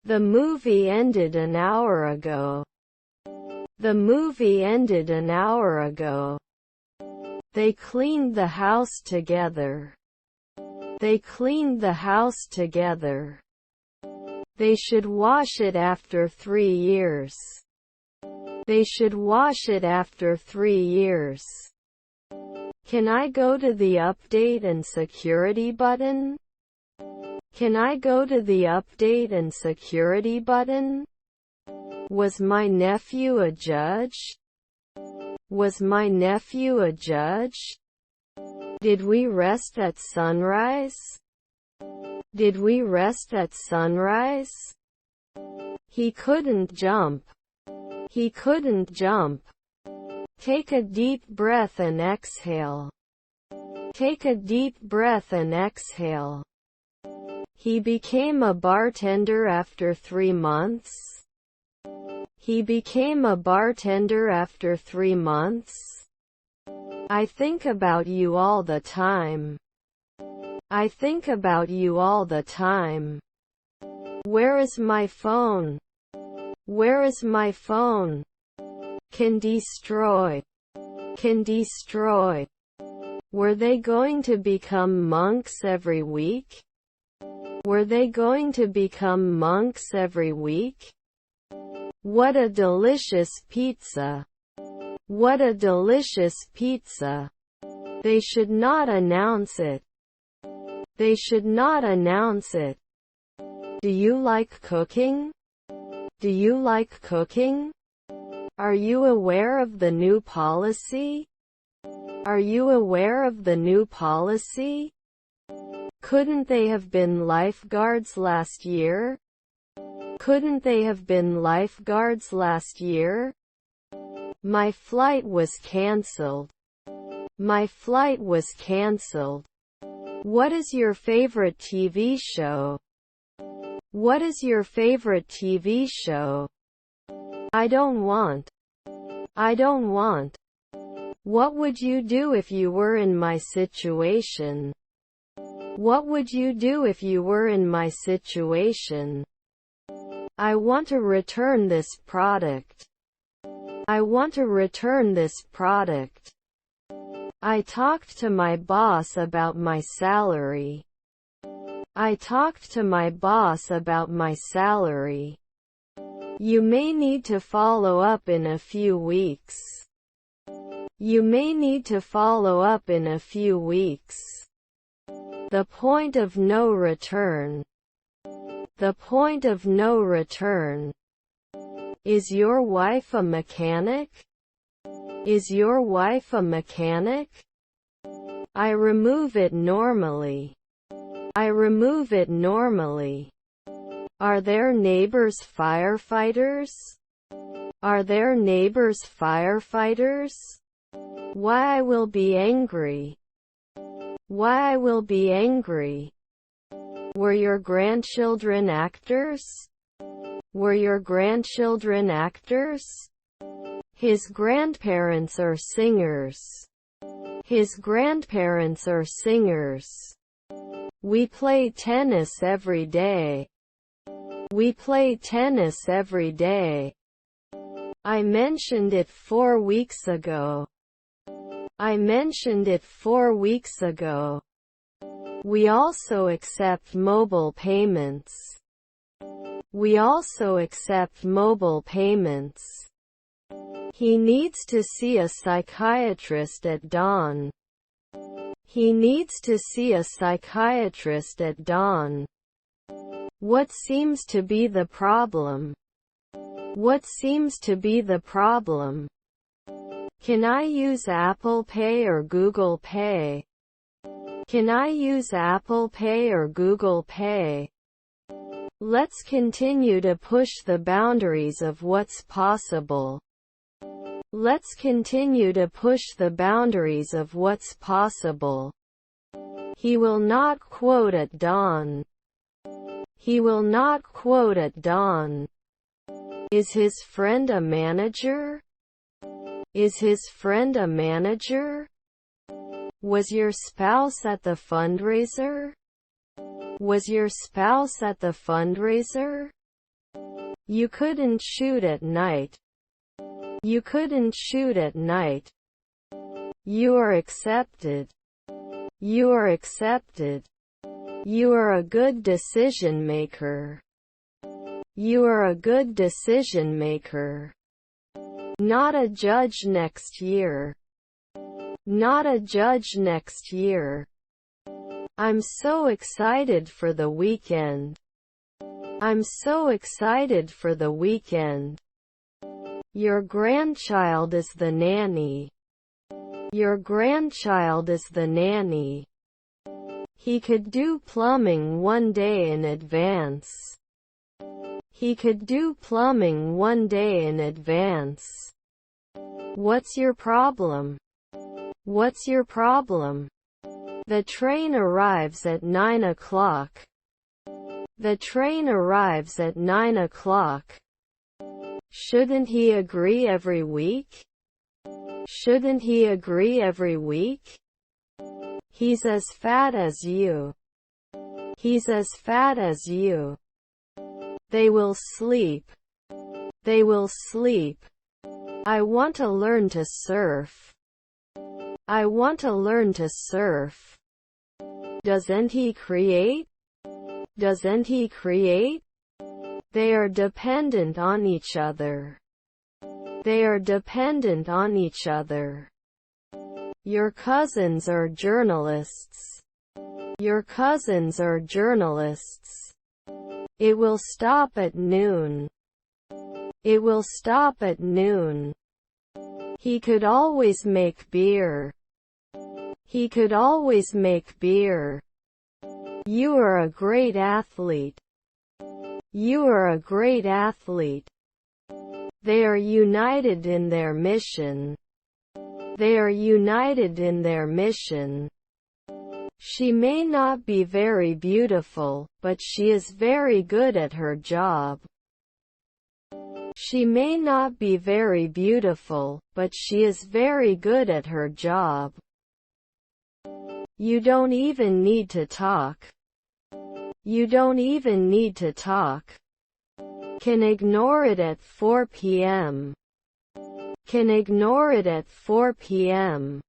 The movie ended an hour ago. The movie ended an hour ago. They cleaned the house together. They cleaned the house together. They should wash it after 3 years. They should wash it after 3 years. Can I go to the update and security button? Can I go to the update and security button? Was my nephew a judge? Was my nephew a judge? Did we rest at sunrise? Did we rest at sunrise? He couldn't jump. He couldn't jump. Take a deep breath and exhale. Take a deep breath and exhale. He became a bartender after 3 months. He became a bartender after 3 months. I think about you all the time. I think about you all the time. Where is my phone? Where is my phone? Can destroy. Can destroy. Were they going to become monks every week? Were they going to become monks every week? What a delicious pizza. What a delicious pizza. They should not announce it. They should not announce it. Do you like cooking? Do you like cooking? Are you aware of the new policy? Are you aware of the new policy? Couldn't they have been lifeguards last year? Couldn't they have been lifeguards last year? My flight was cancelled. My flight was cancelled. What is your favorite TV show? What is your favorite TV show? I don't want. I don't want. What would you do if you were in my situation? What would you do if you were in my situation? I want to return this product. I want to return this product. I talked to my boss about my salary. I talked to my boss about my salary. You may need to follow up in a few weeks. You may need to follow up in a few weeks. The point of no return. The point of no return. Is your wife a mechanic? Is your wife a mechanic? I remove it normally. I remove it normally. Are their neighbors firefighters? Are their neighbors firefighters? Why I will be angry. Why I will be angry. Were your grandchildren actors? Were your grandchildren actors? His grandparents are singers. His grandparents are singers. We play tennis every day. We play tennis every day. I mentioned it 4 weeks ago. I mentioned it 4 weeks ago. We also accept mobile payments. We also accept mobile payments. He needs to see a psychiatrist at dawn. He needs to see a psychiatrist at dawn. What seems to be the problem? What seems to be the problem? Can I use Apple Pay or Google Pay? Can I use Apple Pay or Google Pay? Let's continue to push the boundaries of what's possible. Let's continue to push the boundaries of what's possible. He will not quote at dawn. He will not quote at dawn. Is his friend a manager? Is his friend a manager? Was your spouse at the fundraiser? Was your spouse at the fundraiser? You couldn't shoot at night. You couldn't shoot at night. You are accepted. You are accepted. You are a good decision maker. You are a good decision maker. Not a judge next year. Not a judge next year. I'm so excited for the weekend. I'm so excited for the weekend. Your grandchild is the nanny. Your grandchild is the nanny. He could do plumbing one day in advance. He could do plumbing one day in advance. What's your problem? What's your problem? The train arrives at 9 o'clock. The train arrives at 9 o'clock. Shouldn't he agree every week? Shouldn't he agree every week? He's as fat as you. He's as fat as you. They will sleep. They will sleep. I want to learn to surf. I want to learn to surf. Doesn't he create? Doesn't he create? They are dependent on each other. They are dependent on each other. Your cousins are journalists. Your cousins are journalists. It will stop at noon. It will stop at noon. He could always make beer. He could always make beer. You are a great athlete. You are a great athlete. They are united in their mission. They are united in their mission. She may not be very beautiful, but she is very good at her job. She may not be very beautiful, but she is very good at her job. You don't even need to talk. You don't even need to talk. Can ignore it at 4 p.m. Can ignore it at 4 p.m.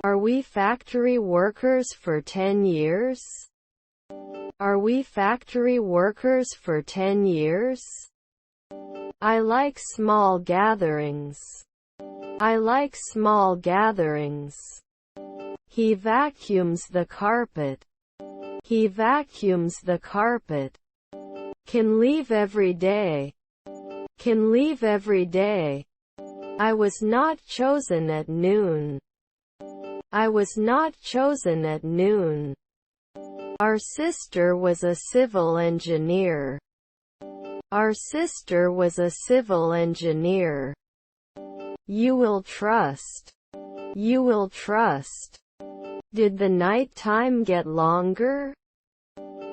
Are we factory workers for 10 years? Are we factory workers for 10 years? I like small gatherings. I like small gatherings. He vacuums the carpet. He vacuums the carpet. Can leave every day. Can leave every day. I was not chosen at noon. I was not chosen at noon. Our sister was a civil engineer. Our sister was a civil engineer. You will trust. You will trust. Did the night time get longer?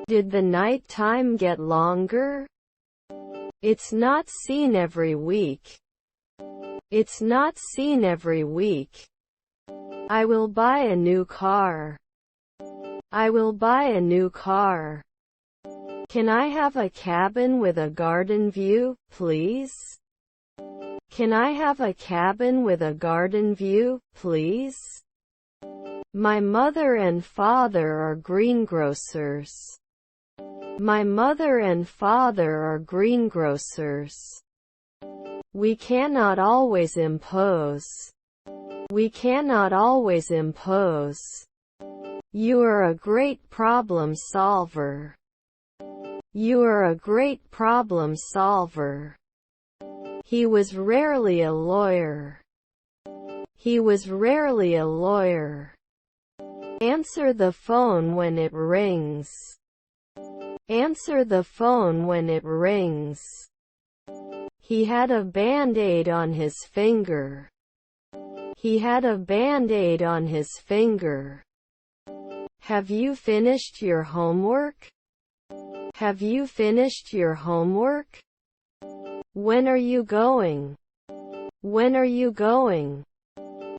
Did the night time get longer? It's not seen every week. It's not seen every week. I will buy a new car. I will buy a new car. Can I have a cabin with a garden view, please? Can I have a cabin with a garden view, please? My mother and father are greengrocers. My mother and father are greengrocers. We cannot always impose. We cannot always impose. You are a great problem solver. You are a great problem solver. He was rarely a lawyer. He was rarely a lawyer. Answer the phone when it rings. Answer the phone when it rings. He had a band-aid on his finger. He had a band-aid on his finger. Have you finished your homework? Have you finished your homework? When are you going? When are you going?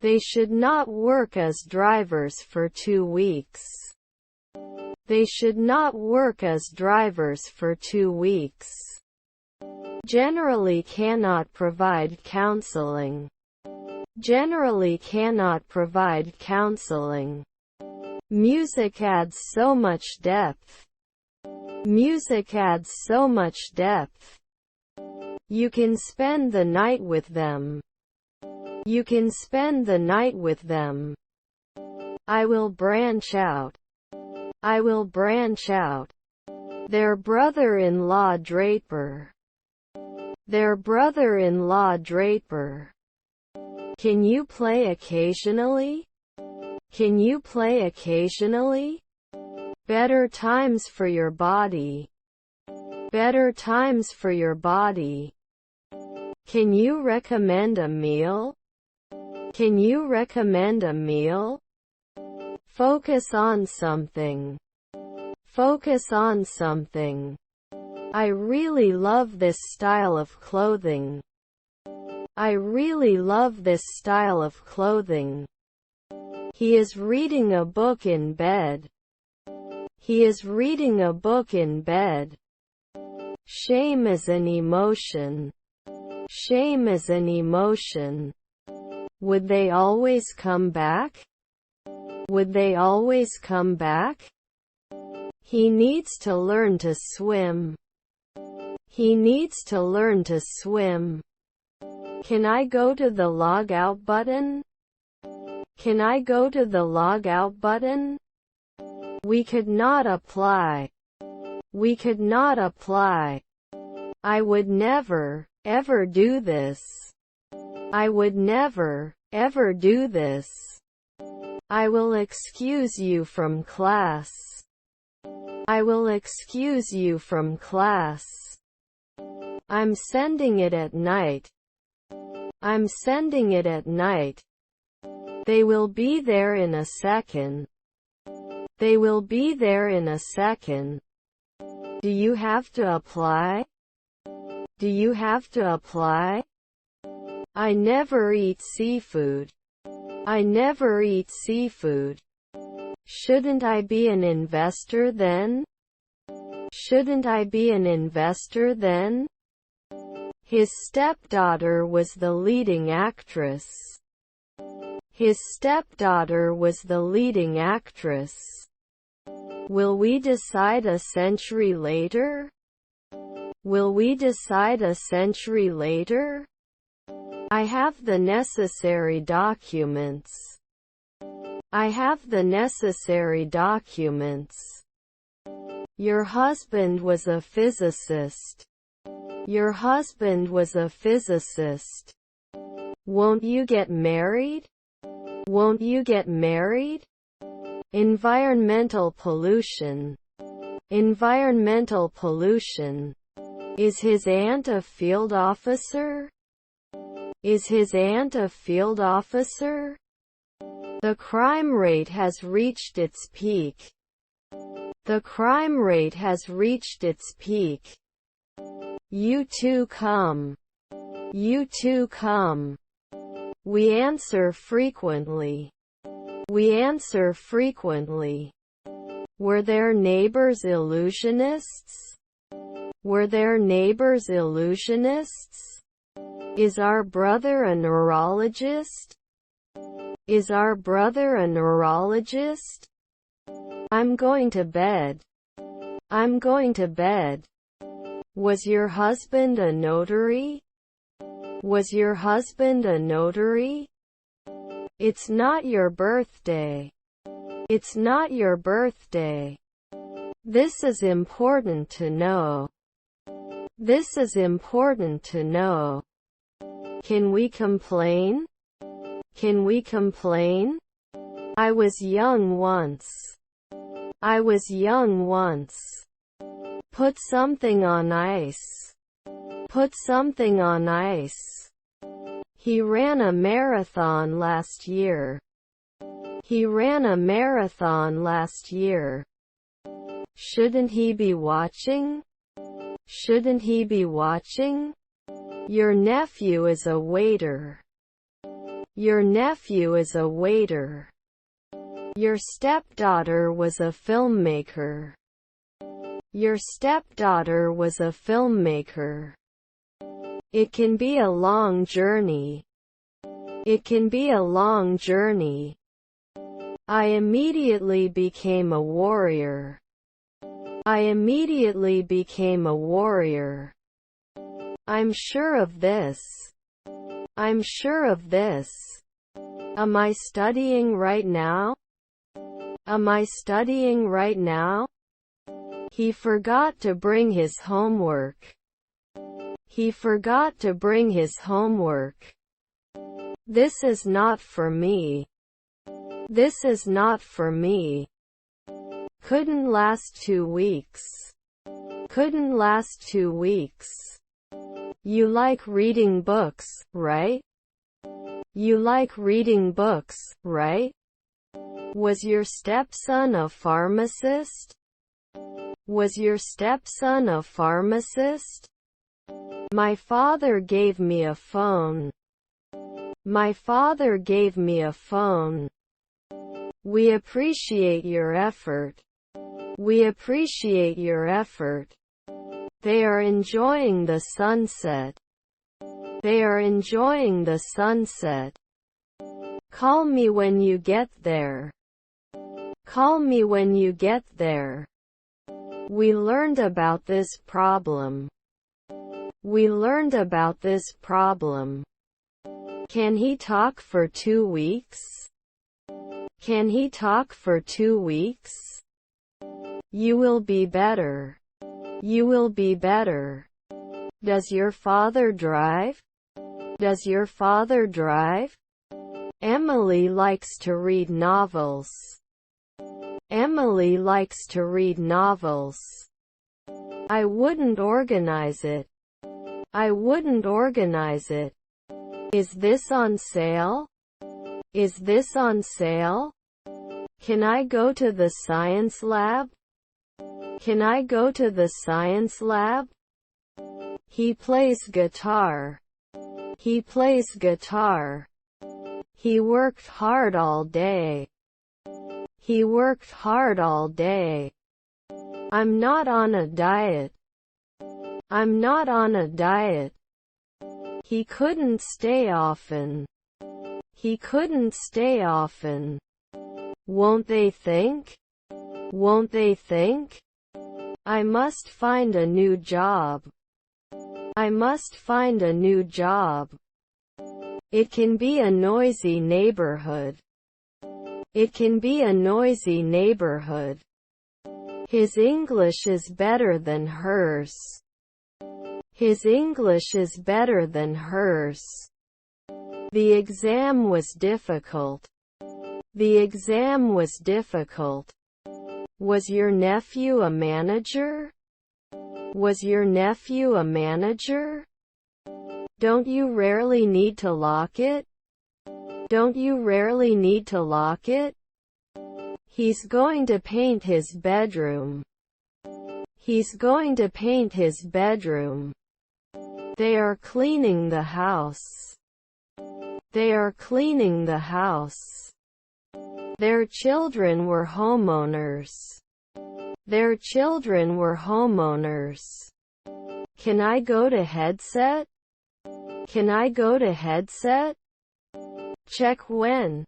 They should not work as drivers for 2 weeks. They should not work as drivers for 2 weeks. Generally cannot provide counseling. Generally cannot provide counseling. Music adds so much depth. Music adds so much depth. You can spend the night with them. You can spend the night with them. I will branch out. I will branch out. Their brother-in-law Draper. Their brother-in-law Draper. Can you play occasionally? Can you play occasionally? Better times for your body. Better times for your body. Can you recommend a meal? Can you recommend a meal? Focus on something. Focus on something. I really love this style of clothing. I really love this style of clothing. He is reading a book in bed. He is reading a book in bed. Shame is an emotion. Shame is an emotion. Would they always come back? Would they always come back? He needs to learn to swim. He needs to learn to swim. Can I go to the log out button? Can I go to the log out button? We could not apply. We could not apply. I would never, ever do this. I would never, ever do this. I will excuse you from class. I will excuse you from class. I'm sending it at night. I'm sending it at night. They will be there in a second. They will be there in a second. Do you have to apply? Do you have to apply? I never eat seafood. I never eat seafood. Shouldn't I be an investor then? Shouldn't I be an investor then? His stepdaughter was the leading actress. His stepdaughter was the leading actress. Will we decide a century later? Will we decide a century later? I have the necessary documents. I have the necessary documents. Your husband was a physicist. Your husband was a physicist. Won't you get married? Won't you get married? Environmental pollution. Environmental pollution. Is his aunt a field officer? Is his aunt a field officer? The crime rate has reached its peak. The crime rate has reached its peak. You too come. You too come. We answer frequently. We answer frequently. Were their neighbors illusionists? Were their neighbors illusionists? Is our brother a neurologist? Is our brother a neurologist? I'm going to bed. I'm going to bed. Was your husband a notary? Was your husband a notary? It's not your birthday. It's not your birthday. This is important to know. This is important to know. Can we complain? Can we complain? I was young once. I was young once. Put something on ice. Put something on ice. He ran a marathon last year. He ran a marathon last year. Shouldn't he be watching? Shouldn't he be watching? Your nephew is a waiter. Your nephew is a waiter. Your stepdaughter was a filmmaker. Your stepdaughter was a filmmaker. It can be a long journey. It can be a long journey. I immediately became a warrior. I immediately became a warrior. I'm sure of this. I'm sure of this. Am I studying right now? Am I studying right now? He forgot to bring his homework. He forgot to bring his homework. This is not for me. This is not for me. Couldn't last 2 weeks. Couldn't last 2 weeks. You like reading books, right? You like reading books, right? Was your stepson a pharmacist? Was your stepson a pharmacist? My father gave me a phone. My father gave me a phone. We appreciate your effort. We appreciate your effort. They are enjoying the sunset. They are enjoying the sunset. Call me when you get there. Call me when you get there. We learned about this problem. We learned about this problem. Can he talk for 2 weeks? Can he talk for 2 weeks? You will be better. You will be better. Does your father drive? Does your father drive? Emily likes to read novels. Emily likes to read novels. I wouldn't organize it. I wouldn't organize it. Is this on sale? Is this on sale? Can I go to the science lab? Can I go to the science lab? He plays guitar. He plays guitar. He worked hard all day. He worked hard all day. I'm not on a diet. I'm not on a diet. He couldn't stay often. He couldn't stay often. Won't they think? Won't they think? I must find a new job. I must find a new job. It can be a noisy neighborhood. It can be a noisy neighborhood. His English is better than hers. His English is better than hers. The exam was difficult. The exam was difficult. Was your nephew a manager? Was your nephew a manager? Don't you rarely need to lock it? Don't you rarely need to lock it? He's going to paint his bedroom. He's going to paint his bedroom. They are cleaning the house. They are cleaning the house. Their children were homeowners. Their children were homeowners. Can I go to headset? Can I go to headset? Check when.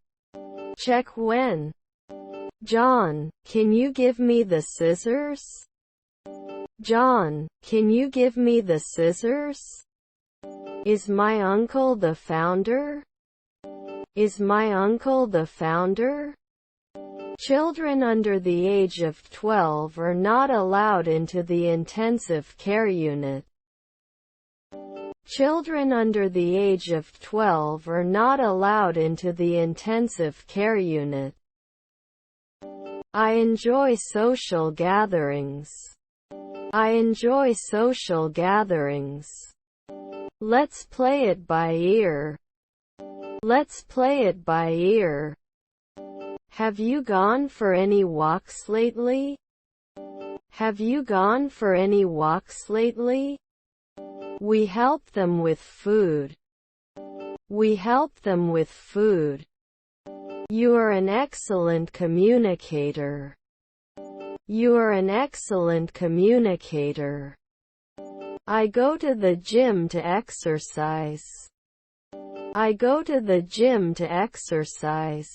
Check when. John, can you give me the scissors? John, can you give me the scissors? Is my uncle the founder? Is my uncle the founder? Children under the age of 12 are not allowed into the intensive care unit. Children under the age of 12 are not allowed into the intensive care unit. I enjoy social gatherings. I enjoy social gatherings. Let's play it by ear. Let's play it by ear. Have you gone for any walks lately? Have you gone for any walks lately? We help them with food. We help them with food. You are an excellent communicator. You are an excellent communicator. I go to the gym to exercise. I go to the gym to exercise.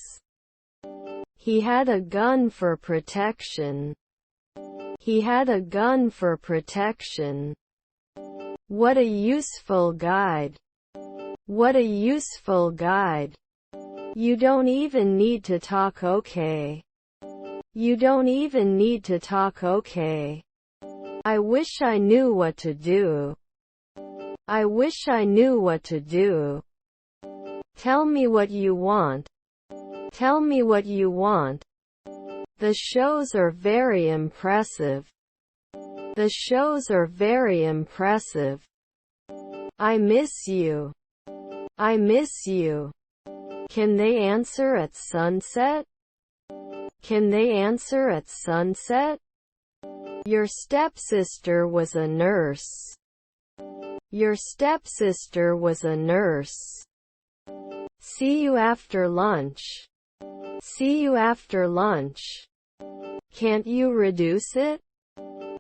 He had a gun for protection. He had a gun for protection. What a useful guide. What a useful guide. You don't even need to talk, okay? You don't even need to talk, okay? I wish I knew what to do. I wish I knew what to do. Tell me what you want. Tell me what you want. The shows are very impressive. The shows are very impressive. I miss you. I miss you. Can they answer at sunset? Can they answer at sunset? Your stepsister was a nurse. Your stepsister was a nurse. See you after lunch. See you after lunch. Can't you reduce it?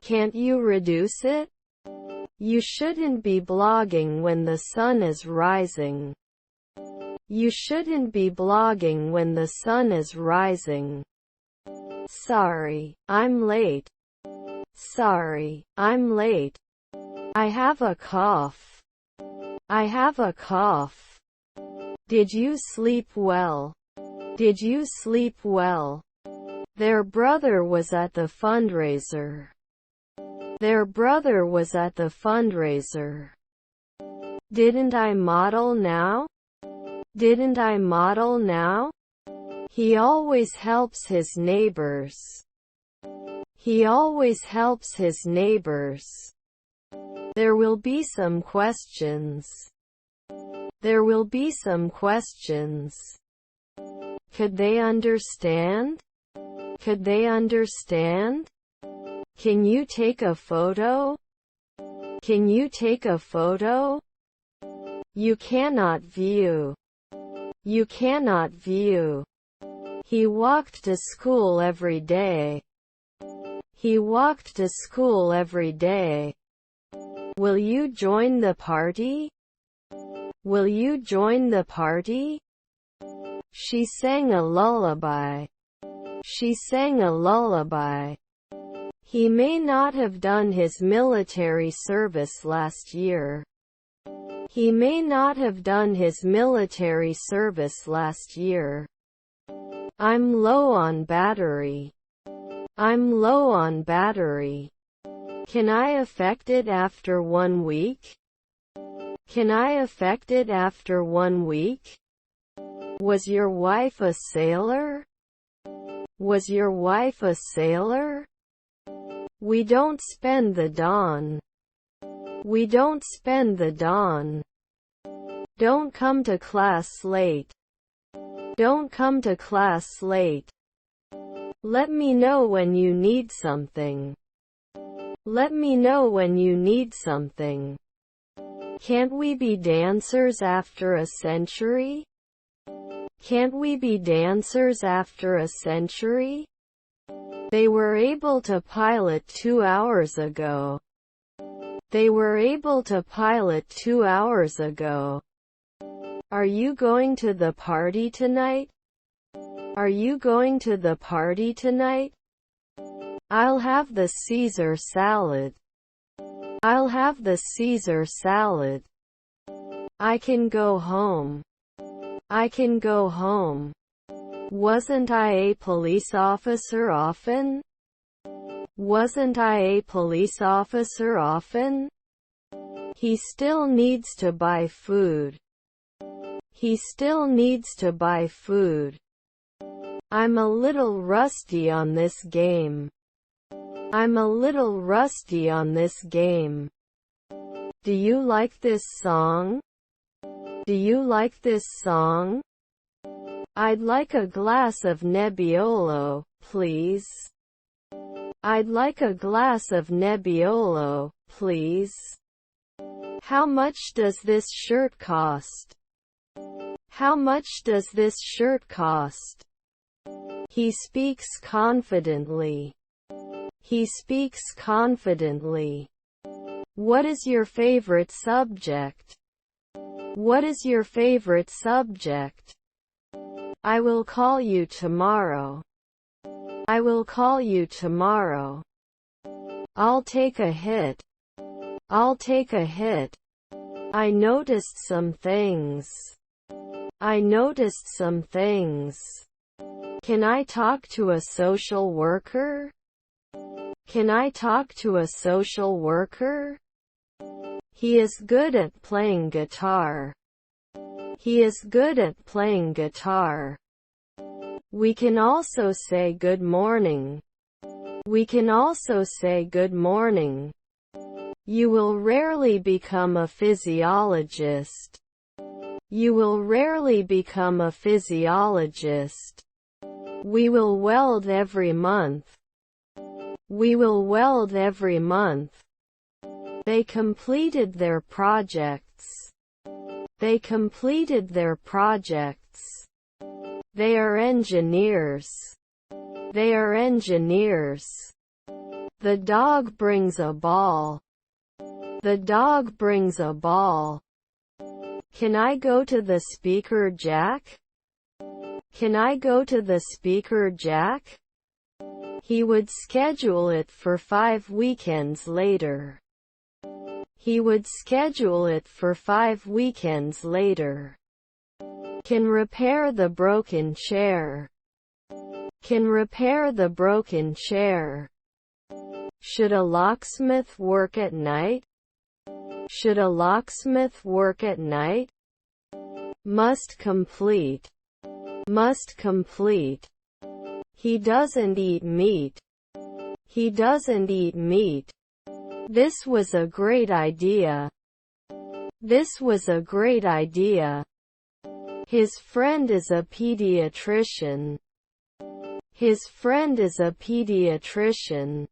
Can't you reduce it? You shouldn't be blogging when the sun is rising. You shouldn't be blogging when the sun is rising. Sorry, I'm late. Sorry, I'm late. I have a cough. I have a cough. Did you sleep well? Did you sleep well? Their brother was at the fundraiser. Their brother was at the fundraiser. Didn't I model now? Didn't I model now? He always helps his neighbors. He always helps his neighbors. There will be some questions. There will be some questions. Could they understand? Could they understand? Can you take a photo? Can you take a photo? You cannot view. You cannot view. He walked to school every day. He walked to school every day. Will you join the party? Will you join the party? She sang a lullaby. She sang a lullaby. He may not have done his military service last year. He may not have done his military service last year. I'm low on battery. I'm low on battery. Can I affect it after 1 week? Can I affect it after 1 week? Was your wife a sailor? Was your wife a sailor? We don't spend the dawn. We don't spend the dawn. Don't come to class late. Don't come to class late. Let me know when you need something. Let me know when you need something. Can't we be dancers after a century? Can't we be dancers after a century? They were able to pilot 2 hours ago. They were able to pilot 2 hours ago. Are you going to the party tonight? Are you going to the party tonight? I'll have the Caesar salad. I'll have the Caesar salad. I can go home. I can go home. Wasn't I a police officer often? Wasn't I a police officer often? He still needs to buy food. He still needs to buy food. I'm a little rusty on this game. I'm a little rusty on this game. Do you like this song? Do you like this song? I'd like a glass of Nebbiolo, please. I'd like a glass of Nebbiolo, please. How much does this shirt cost? How much does this shirt cost? He speaks confidently. He speaks confidently. What is your favorite subject? What is your favorite subject? I will call you tomorrow. I will call you tomorrow. I'll take a hit. I'll take a hit. I noticed some things. I noticed some things. Can I talk to a social worker? Can I talk to a social worker? He is good at playing guitar. He is good at playing guitar. We can also say good morning. We can also say good morning. You will rarely become a physiologist. You will rarely become a physiologist. We will weld every month. We will weld every month. They completed their projects. They completed their projects. They are engineers. They are engineers. The dog brings a ball. The dog brings a ball. Can I go to the speaker jack? Can I go to the speaker jack? He would schedule it for 5 weekends later. He would schedule it for 5 weekends later. Can repair the broken chair. Can repair the broken chair. Should a locksmith work at night? Should a locksmith work at night? Must complete. Must complete. He doesn't eat meat. He doesn't eat meat. This was a great idea. This was a great idea. His friend is a pediatrician. His friend is a pediatrician.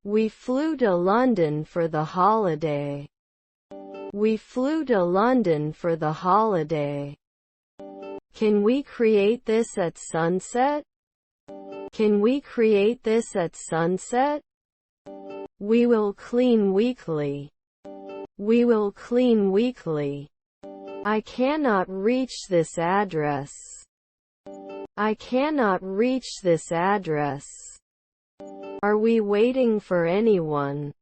We flew to London for the holiday. We flew to London for the holiday. Can we create this at sunset? Can we create this at sunset? We will clean weekly. We will clean weekly. I cannot reach this address. I cannot reach this address. Are we waiting for anyone?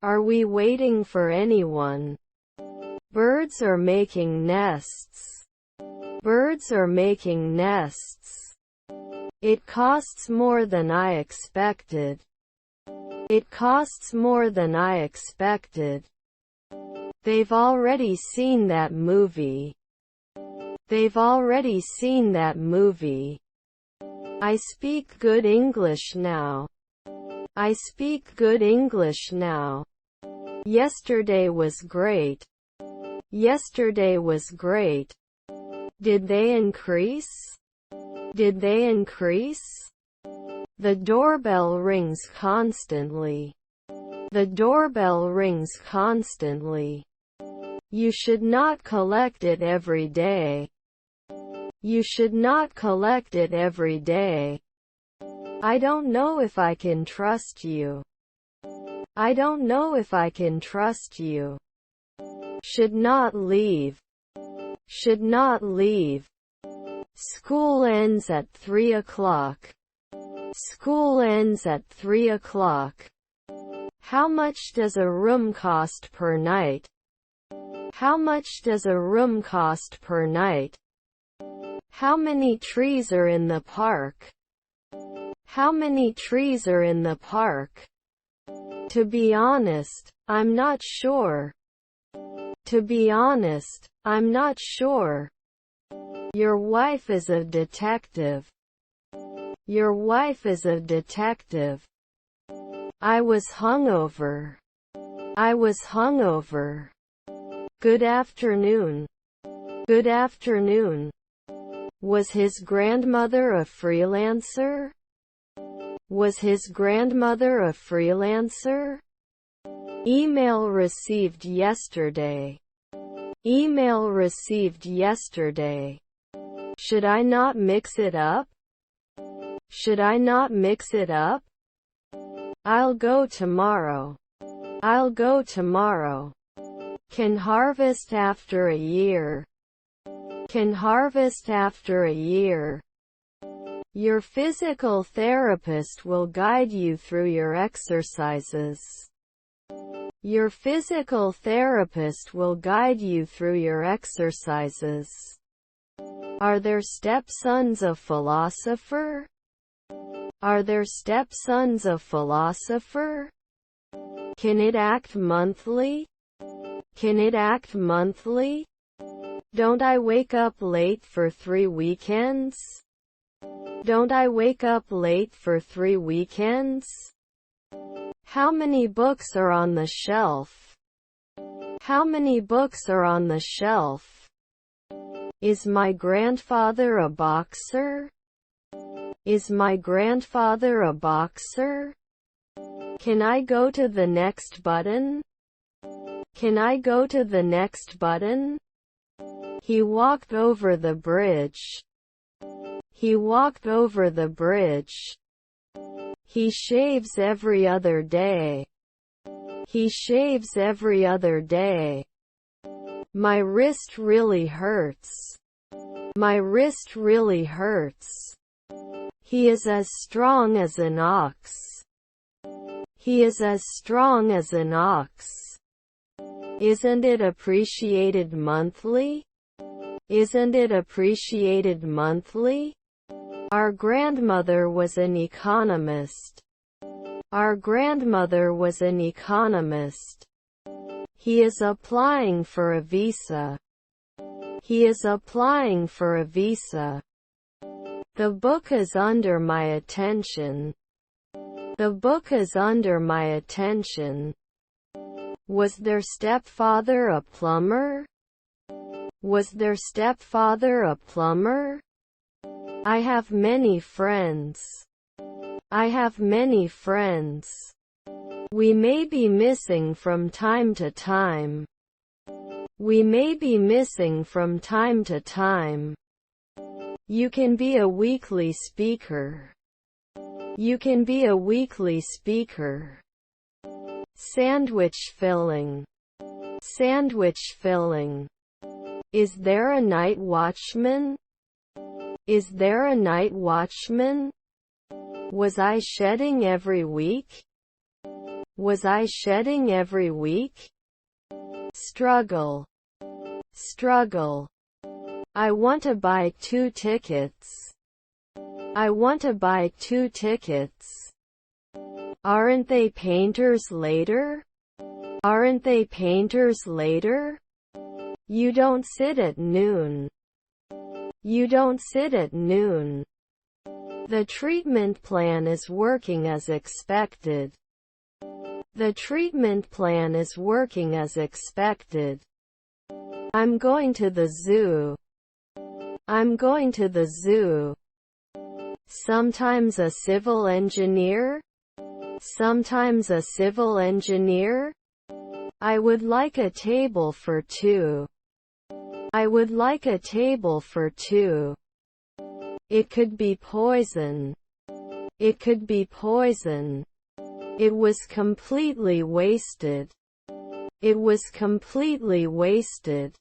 Are we waiting for anyone? Birds are making nests. Birds are making nests. It costs more than I expected. It costs more than I expected. They've already seen that movie. They've already seen that movie. I speak good English now. I speak good English now. Yesterday was great. Yesterday was great. Did they increase? Did they increase? The doorbell rings constantly. The doorbell rings constantly. You should not collect it every day. You should not collect it every day. I don't know if I can trust you. I don't know if I can trust you. Should not leave. Should not leave. School ends at 3 o'clock. School ends at 3 o'clock. How much does a room cost per night? How much does a room cost per night? How many trees are in the park? How many trees are in the park? To be honest, I'm not sure. To be honest, I'm not sure. Your wife is a detective. Your wife is a detective. I was hungover. I was hungover. Good afternoon. Good afternoon. Was his grandmother a freelancer? Was his grandmother a freelancer? Email received yesterday. Email received yesterday. Should I not mix it up? Should I not mix it up? I'll go tomorrow. I'll go tomorrow. Can harvest after a year. Can harvest after a year. Your physical therapist will guide you through your exercises. Your physical therapist will guide you through your exercises. Are there stepsons of philosopher? Are there stepsons of philosopher? Can it act monthly? Can it act monthly? Don't I wake up late for 3 weekends? Don't I wake up late for 3 weekends? How many books are on the shelf? How many books are on the shelf? Is my grandfather a boxer? Is my grandfather a boxer? Can I go to the next button? Can I go to the next button? He walked over the bridge. He walked over the bridge. He shaves every other day. He shaves every other day. My wrist really hurts. My wrist really hurts. He is as strong as an ox. He is as strong as an ox. Isn't it appreciated monthly? Isn't it appreciated monthly? Our grandmother was an economist. Our grandmother was an economist. He is applying for a visa. He is applying for a visa. The book is under my attention. The book is under my attention. Was their stepfather a plumber? Was their stepfather a plumber? I have many friends. I have many friends. We may be missing from time to time. We may be missing from time to time. You can be a weekly speaker. You can be a weekly speaker. Sandwich filling. Sandwich filling. Is there a night watchman? Is there a night watchman? Was I shedding every week? Was I shedding every week? Struggle. Struggle. I want to buy 2 tickets. I want to buy 2 tickets. Aren't they painters later? Aren't they painters later? You don't sit at noon. You don't sit at noon. The treatment plan is working as expected. The treatment plan is working as expected. I'm going to the zoo. I'm going to the zoo. Sometimes a civil engineer? Sometimes a civil engineer? I would like a table for 2. I would like a table for 2. It could be poison. It could be poison. It was completely wasted. It was completely wasted.